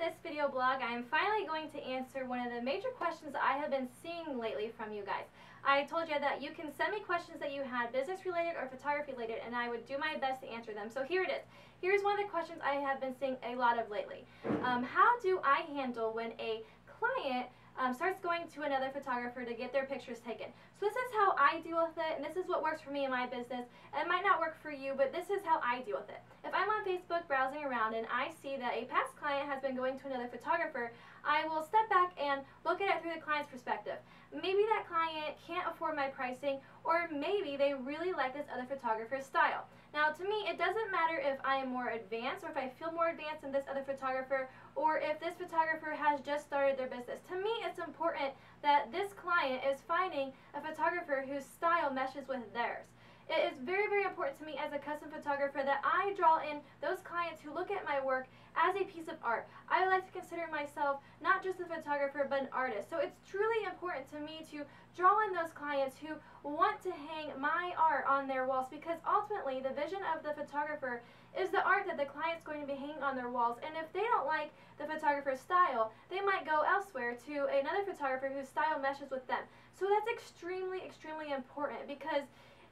this video blog, I am finally going to answer one of the major questions I have been seeing lately from you guys. I told you that you can send me questions that you had, business related or photography related, and I would do my best to answer them. So here it is. Here's one of the questions I have been seeing a lot of lately. How do I handle when a client starts going to another photographer to get their pictures taken? So this is how I deal with it, and this is what works for me in my business. It might not work for you, but this is how I deal with it. If I'm on Facebook browsing around and I see that a past client has been going to another photographer, I will step back and look at it through the client's perspective. Maybe that client can't afford my pricing, or maybe they really like this other photographer's style. Now, to me, it doesn't matter if I am more advanced or if I feel more advanced than this other photographer, or if this photographer has just started their business. To me, it's important that this client is finding a photographer whose style meshes with theirs. It is very, very important to me as a custom photographer that I draw in those clients who look at my work as a piece of art. I like to consider myself not just a photographer, but an artist. So it's truly important to me to draw in those clients who want to hang my art on their walls, because ultimately the vision of the photographer is the art that the client's going to be hanging on their walls. And if they don't like the photographer's style, they might go elsewhere to another photographer whose style meshes with them. So that's extremely, extremely important, because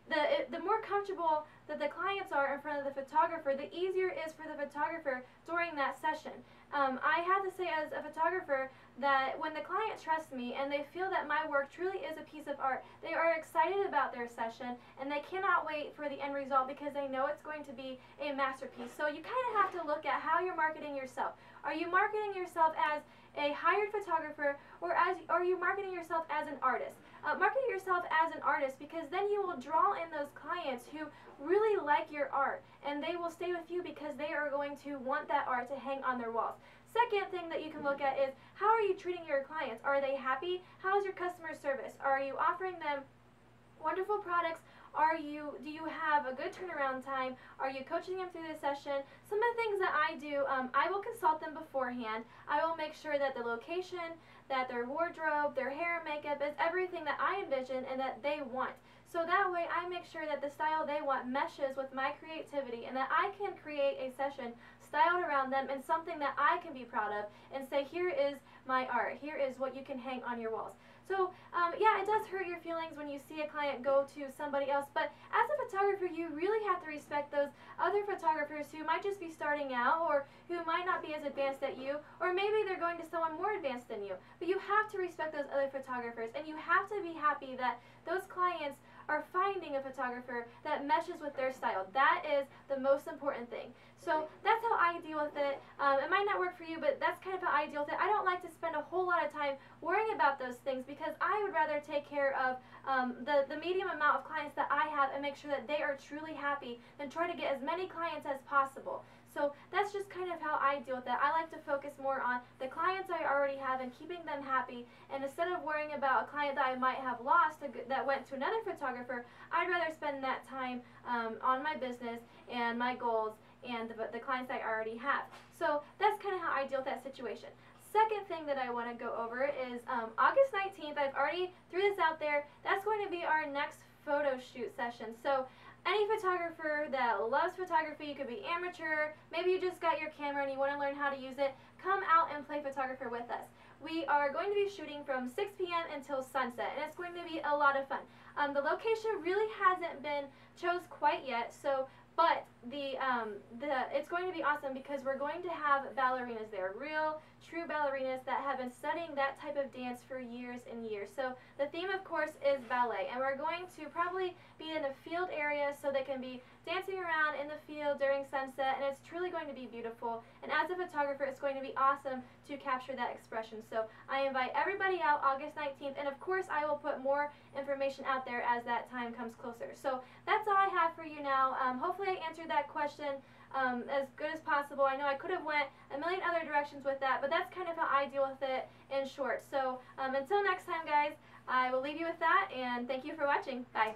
the more comfortable that the clients are in front of the photographer, the easier it is for the photographer during that session. I have to say, as a photographer, that when the client trusts me and they feel that my work truly is a piece of art, they are excited about their session and they cannot wait for the end result because they know it's going to be a masterpiece. So you kind of have to look at how you're marketing yourself. Are you marketing yourself as a hired photographer, or are you marketing yourself as an artist? Market yourself as an artist, because then you will draw in those clients who really like your art, and they will stay with you because they are going to want that art to hang on their walls. Second thing that you can look at is, how are you treating your clients? Are they happy? How is your customer service? Are you offering them wonderful products? Do you have a good turnaround time? Are you coaching them through the session? Some of the things that I do, I will consult them beforehand. I will make sure that the location, that their wardrobe, their hair and makeup is everything that I envision and that they want. So that way I make sure that the style they want meshes with my creativity, and that I can create a session styled around them and something that I can be proud of and say, here is my art, here is what you can hang on your walls. So yeah, it does hurt your feelings when you see a client go to somebody else, but as a photographer, you really have to respect those other photographers who might just be starting out, or who might not be as advanced as you, or maybe they're going to someone more advanced than you. But you have to respect those other photographers, and you have to be happy that those clients are finding a photographer that meshes with their style. That is the most important thing. So that's how I deal with it. It might not work for you, but that's kind of how I deal with it. I don't like to spend a whole lot of time worrying about those things, because I would rather take care of the medium amount of clients that I have and make sure that they are truly happy than try to get as many clients as possible. So that's just kind of how I deal with it. I like to focus more on the clients I already have and keeping them happy, and instead of worrying about a client that I might have lost that went to another photographer, I'd rather spend that time on my business and my goals and the clients I already have. So that's kind of how I deal with that situation. Second thing that I want to go over is August 19th. I've already threw this out there. That's going to be our next photo shoot session. So any photographer that loves photography, you could be amateur, maybe you just got your camera and you want to learn how to use it, come out and play photographer with us. We are going to be shooting from 6 p.m. until sunset, and it's going to be a lot of fun. The location really hasn't been chose quite yet, but it's going to be awesome because we're going to have ballerinas there, real, true ballerinas that have been studying that type of dance for years and years. So the theme, of course, is ballet, and we're going to probably be in a field area so they can be dancing around in the field during sunset, and it's truly going to be beautiful. And as a photographer, it's going to be awesome to capture that expression. So I invite everybody out August 19th, and of course I will put more information out there as that time comes closer. So that's all I have for you now. Hopefully I answered that question as good as possible. I know I could have went a million other directions with that, but that's kind of how I deal with it in short. So until next time, guys, I will leave you with that, and thank you for watching. Bye.